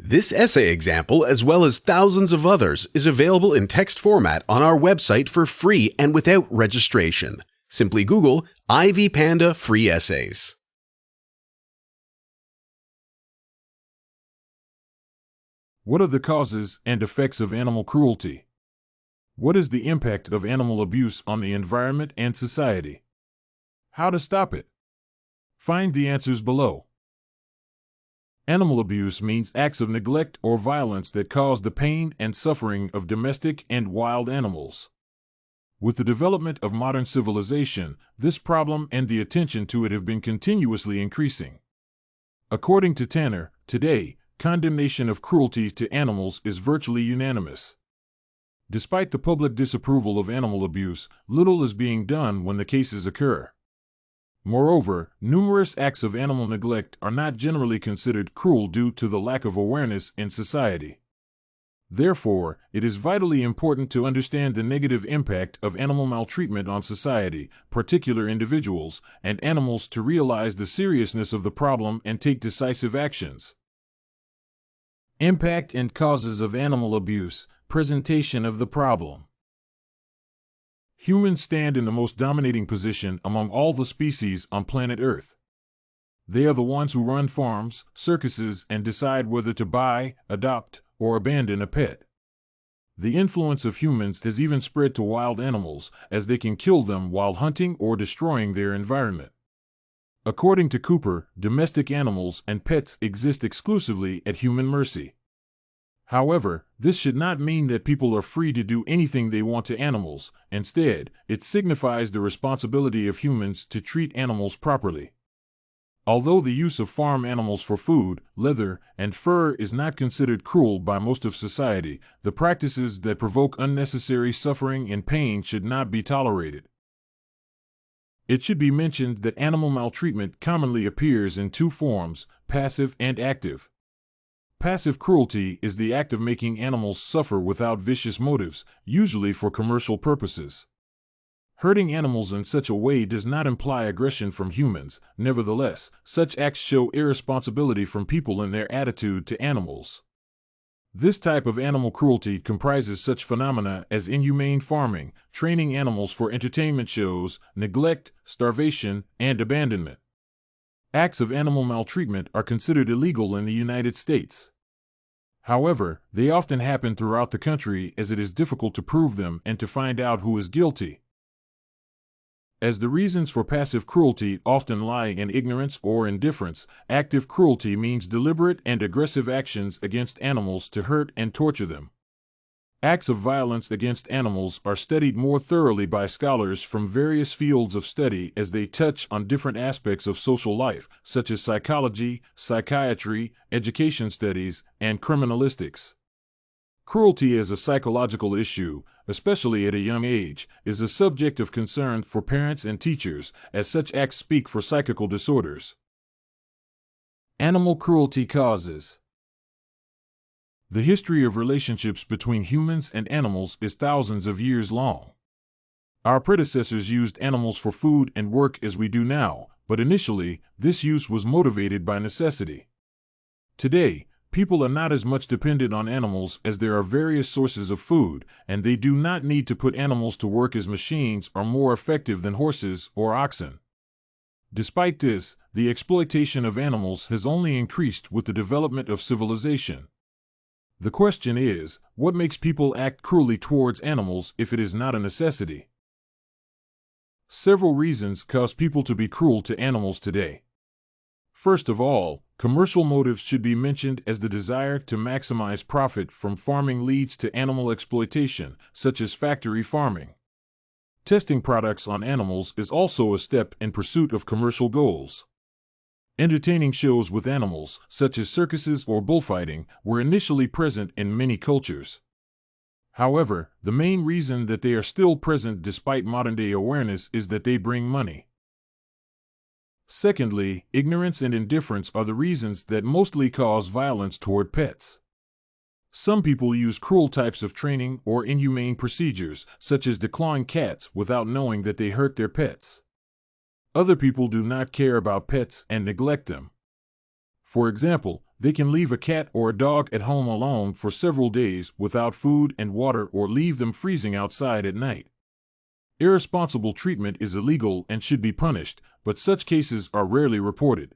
This essay example, as well as thousands of others, is available in text format on our website for free and without registration. Simply Google Ivy Panda Free Essays. What are the causes and effects of animal cruelty? What is the impact of animal abuse on the environment and society? How to stop it? Find the answers below. Animal abuse means acts of neglect or violence that cause the pain and suffering of domestic and wild animals. With the development of modern civilization, this problem and the attention to it have been continuously increasing. According to Tanner, today, condemnation of cruelty to animals is virtually unanimous. Despite the public disapproval of animal abuse, little is being done when the cases occur. Moreover, numerous acts of animal neglect are not generally considered cruel due to the lack of awareness in society. Therefore, it is vitally important to understand the negative impact of animal maltreatment on society, particular individuals, and animals to realize the seriousness of the problem and take decisive actions. Impact and causes of animal abuse, presentation of the problem. Humans stand in the most dominating position among all the species on planet Earth. They are the ones who run farms, circuses, and decide whether to buy, adopt, or abandon a pet. The influence of humans has even spread to wild animals, as they can kill them while hunting or destroying their environment. According to Cooper, domestic animals and pets exist exclusively at human mercy. However, this should not mean that people are free to do anything they want to animals. Instead, it signifies the responsibility of humans to treat animals properly. Although the use of farm animals for food, leather, and fur is not considered cruel by most of society, the practices that provoke unnecessary suffering and pain should not be tolerated. It should be mentioned that animal maltreatment commonly appears in two forms, passive and active. Passive cruelty is the act of making animals suffer without vicious motives, usually for commercial purposes. Hurting animals in such a way does not imply aggression from humans. Nevertheless, such acts show irresponsibility from people in their attitude to animals. This type of animal cruelty comprises such phenomena as inhumane farming, training animals for entertainment shows, neglect, starvation, and abandonment. Acts of animal maltreatment are considered illegal in the United States. However, they often happen throughout the country as it is difficult to prove them and to find out who is guilty. As the reasons for passive cruelty often lie in ignorance or indifference, active cruelty means deliberate and aggressive actions against animals to hurt and torture them. Acts of violence against animals are studied more thoroughly by scholars from various fields of study as they touch on different aspects of social life, such as psychology, psychiatry, education studies, and criminalistics. Cruelty as a psychological issue, especially at a young age, is a subject of concern for parents and teachers, as such acts speak for psychical disorders. Animal cruelty causes. The history of relationships between humans and animals is thousands of years long. Our predecessors used animals for food and work as we do now, but initially, this use was motivated by necessity. Today, people are not as much dependent on animals as there are various sources of food, and they do not need to put animals to work as machines are more effective than horses or oxen. Despite this, the exploitation of animals has only increased with the development of civilization. The question is, what makes people act cruelly towards animals if it is not a necessity? Several reasons cause people to be cruel to animals today. First of all, commercial motives should be mentioned, as the desire to maximize profit from farming leads to animal exploitation, such as factory farming. Testing products on animals is also a step in pursuit of commercial goals. Entertaining shows with animals, such as circuses or bullfighting, were initially present in many cultures. However, the main reason that they are still present despite modern-day awareness is that they bring money. Secondly, ignorance and indifference are the reasons that mostly cause violence toward pets. Some people use cruel types of training or inhumane procedures, such as declawing cats, without knowing that they hurt their pets. Other people do not care about pets and neglect them. For example, they can leave a cat or a dog at home alone for several days without food and water or leave them freezing outside at night. Irresponsible treatment is illegal and should be punished, but such cases are rarely reported.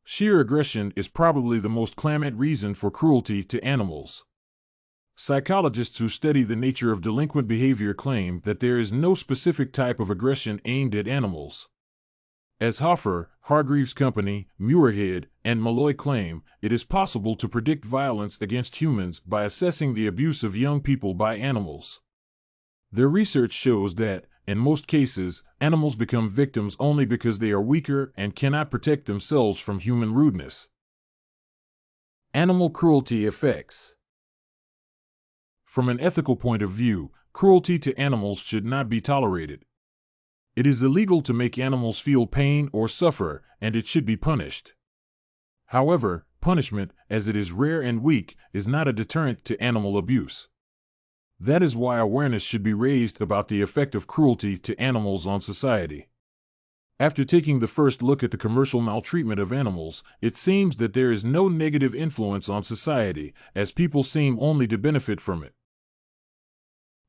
Sheer aggression is probably the most clamant reason for cruelty to animals. Psychologists who study the nature of delinquent behavior claim that there is no specific type of aggression aimed at animals. As Hoffer, Hargreaves-Company, Muirhead, and Meloy claim, it is possible to predict violence against humans by assessing the abuse of young people by animals. Their research shows that, in most cases, animals become victims only because they are weaker and cannot protect themselves from human rudeness. Animal cruelty effects. From an ethical point of view, cruelty to animals should not be tolerated. It is illegal to make animals feel pain or suffer, and it should be punished. However, punishment, as it is rare and weak, is not a deterrent to animal abuse. That is why awareness should be raised about the effect of cruelty to animals on society. After taking the first look at the commercial maltreatment of animals, it seems that there is no negative influence on society, as people seem only to benefit from it.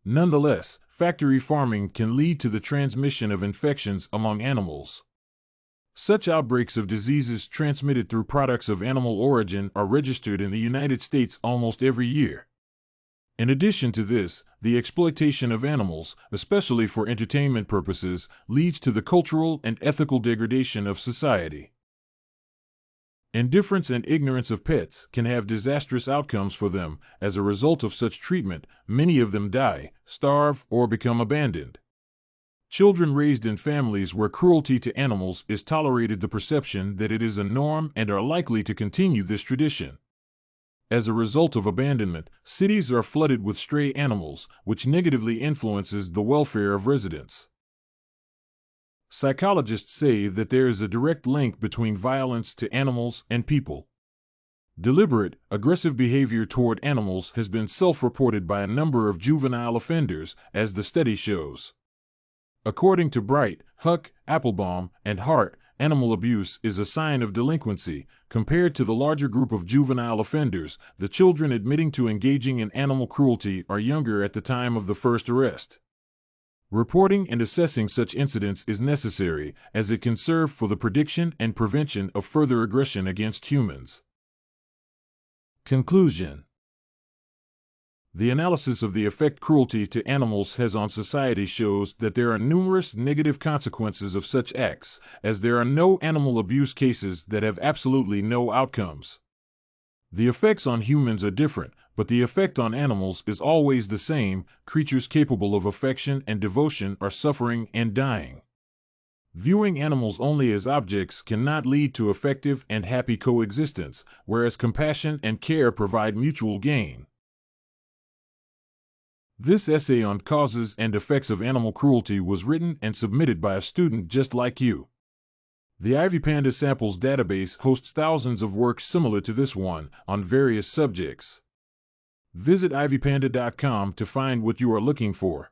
Nonetheless, factory farming can lead to the transmission of infections among animals. Such outbreaks of diseases transmitted through products of animal origin are registered in the United States almost every year. In addition to this, the exploitation of animals, especially for entertainment purposes, leads to the cultural and ethical degradation of society. Indifference and ignorance of pets can have disastrous outcomes for them. As a result of such treatment, many of them die, starve, or become abandoned. Children raised in families where cruelty to animals is tolerated the perception that it is a norm and are likely to continue this tradition. As a result of abandonment, cities are flooded with stray animals, which negatively influences the welfare of residents. Psychologists say that there is a direct link between violence to animals and people. Deliberate, aggressive behavior toward animals has been self-reported by a number of juvenile offenders, as the study shows. According to Bright, Huck, Applebaum, and Hardt, animal abuse is a sign of delinquency. Compared to the larger group of juvenile offenders, the children admitting to engaging in animal cruelty are younger at the time of the first arrest. Reporting and assessing such incidents is necessary, as it can serve for the prediction and prevention of further aggression against humans. Conclusion. The analysis of the effect cruelty to animals has on society shows that there are numerous negative consequences of such acts, as there are no animal abuse cases that have absolutely no outcomes. The effects on humans are different, but the effect on animals is always the same. Creatures capable of affection and devotion are suffering and dying. Viewing animals only as objects cannot lead to effective and happy coexistence, whereas compassion and care provide mutual gain. This essay on causes and effects of animal cruelty was written and submitted by a student just like you. The IvyPanda Samples database hosts thousands of works similar to this one on various subjects. Visit ivypanda.com to find what you are looking for.